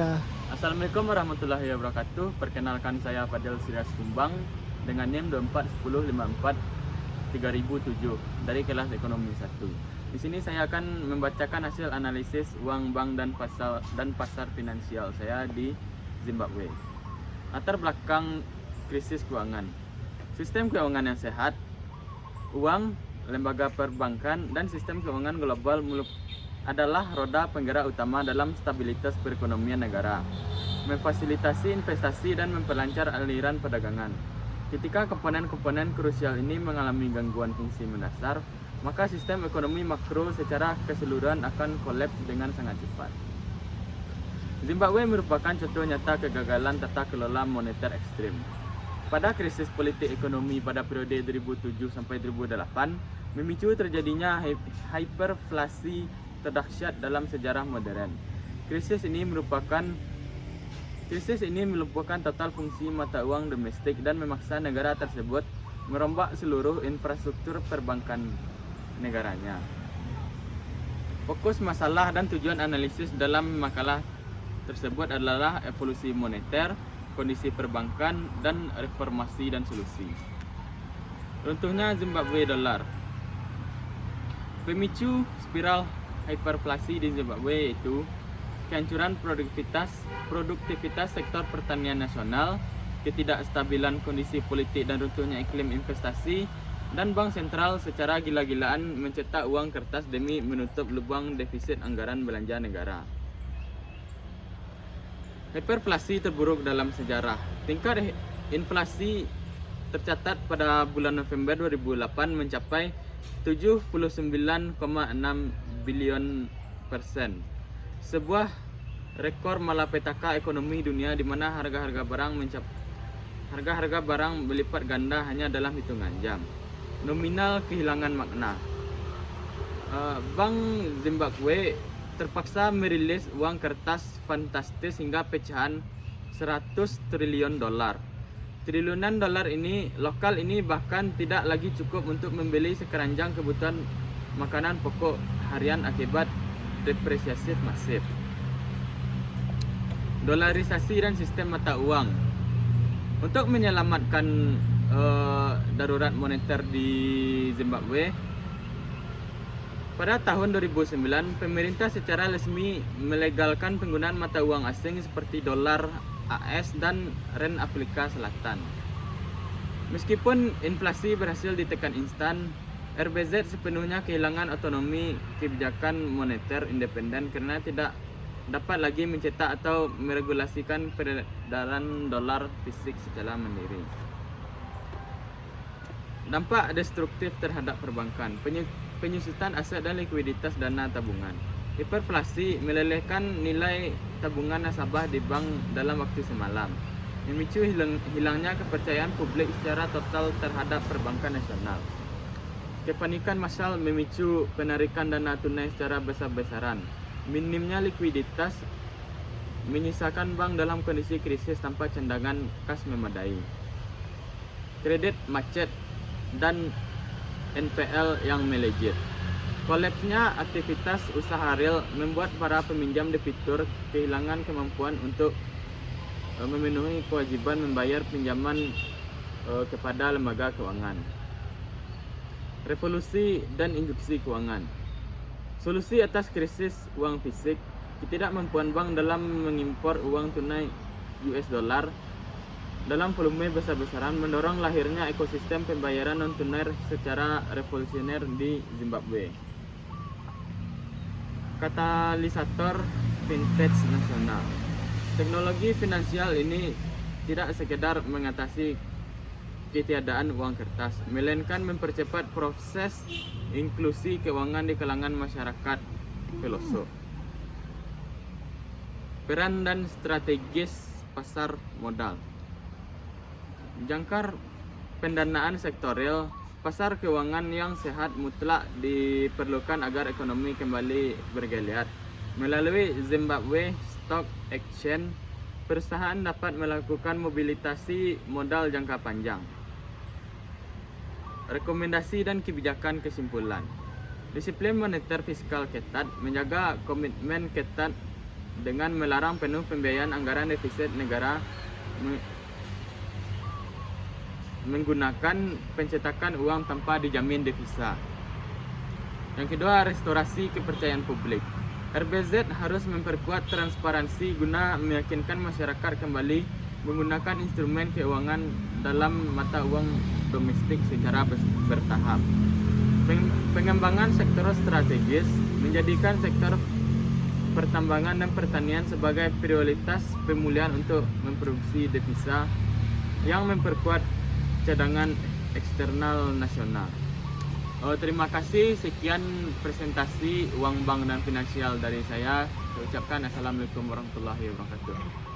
Assalamualaikum warahmatullahi wabarakatuh. Perkenalkan saya Fadil Siras Kumbang dengan NIM 2410543007 dari kelas ekonomi 1. Di sini saya akan membacakan hasil analisis uang bank dan pasar finansial saya di Zimbabwe. Latar belakang krisis keuangan. Sistem keuangan yang sehat, uang, lembaga perbankan, dan sistem keuangan global adalah roda penggerak utama dalam stabilitas perekonomian negara, memfasilitasi investasi dan memperlancar aliran perdagangan. Ketika komponen-komponen krusial ini mengalami gangguan fungsi mendasar, maka sistem ekonomi makro secara keseluruhan akan kolaps dengan sangat cepat. Zimbabwe merupakan contoh nyata kegagalan tata kelola moneter ekstrim. Pada krisis politik ekonomi pada periode 2007 sampai 2008, memicu terjadinya hyperflasi terdahsyat dalam sejarah modern. Krisis ini melumpuhkan total fungsi mata uang domestik dan memaksa negara tersebut merombak seluruh infrastruktur perbankan negaranya. Fokus masalah dan tujuan analisis dalam makalah tersebut adalah evolusi moneter, kondisi perbankan, dan reformasi dan solusi. Runtuhnya Zimbabwe dolar. Pemicu spiral hyperflasi di Zimbabwe yaitu kehancuran produktivitas sektor pertanian nasional, ketidakstabilan kondisi politik dan runtuhnya iklim investasi, dan bank sentral secara gila-gilaan mencetak uang kertas demi menutup lubang defisit anggaran belanja negara. Hyperflasi terburuk dalam sejarah. Tingkat inflasi tercatat pada bulan November 2008 mencapai 79,6 bilion persen. Sebuah rekor malapetaka ekonomi dunia di mana harga-harga barang berlipat ganda hanya dalam hitungan jam. Nominal kehilangan makna. Bank Zimbabwe terpaksa merilis uang kertas fantastis hingga pecahan 100 triliun dolar. Triliunan dolar lokal ini bahkan tidak lagi cukup untuk membeli sekeranjang kebutuhan makanan pokok harian akibat depresiasi masif. Dolarisasi dan sistem mata uang. Untuk menyelamatkan darurat moneter di Zimbabwe, pada tahun 2009, pemerintah secara resmi melegalkan penggunaan mata uang asing seperti dolar AS dan Rand Afrika Selatan. Meskipun inflasi berhasil ditekan instan, RBZ sepenuhnya kehilangan otonomi kebijakan moneter independen karena tidak dapat lagi mencetak atau meregulasikan peredaran dolar fisik secara mandiri. Dampak destruktif terhadap perbankan, penyusutan aset dan likuiditas dana tabungan. Hiperflasi melelehkan nilai tabungan nasabah di bank dalam waktu semalam, memicu hilangnya kepercayaan publik secara total terhadap perbankan nasional. Kepanikan massal memicu penarikan dana tunai secara besar-besaran. Minimnya likuiditas menyisakan bank dalam kondisi krisis tanpa cadangan kas memadai. Kredit macet dan NPL yang melejit. Kolapsnya aktivitas usaha real membuat para peminjam debitur kehilangan kemampuan untuk memenuhi kewajiban membayar pinjaman kepada lembaga keuangan. Revolusi dan induksi keuangan. Solusi atas krisis uang fisik, ketidakmampuan bank dalam mengimpor uang tunai US dollar dalam volume besar-besaran mendorong lahirnya ekosistem pembayaran non-tunai secara revolusioner di Zimbabwe. Katalisator vintage nasional. Teknologi finansial ini tidak sekedar mengatasi ketiadaan uang kertas, melainkan mempercepat proses inklusi keuangan di kalangan masyarakat pelosok. Peran dan strategis pasar modal. Jangkar pendanaan sektorial, pasar keuangan yang sehat mutlak diperlukan agar ekonomi kembali bergeliat. Melalui Zimbabwe Stock Exchange, perusahaan dapat melakukan mobilisasi modal jangka panjang. Rekomendasi dan kebijakan kesimpulan. Disiplin moneter fiskal ketat, menjaga komitmen ketat dengan melarang penuh pembiayaan anggaran defisit negara menggunakan pencetakan uang tanpa dijamin devisa. Yang kedua, restorasi kepercayaan publik. RBZ harus memperkuat transparansi guna meyakinkan masyarakat kembali menggunakan instrumen keuangan dalam mata uang domestik secara bertahap. Pengembangan sektor strategis menjadikan sektor pertambangan dan pertanian sebagai prioritas pemulihan untuk memproduksi devisa yang memperkuat cadangan eksternal nasional. Terima kasih, sekian presentasi uang bank dan finansial dari saya. Saya ucapkan assalamualaikum warahmatullahi wabarakatuh.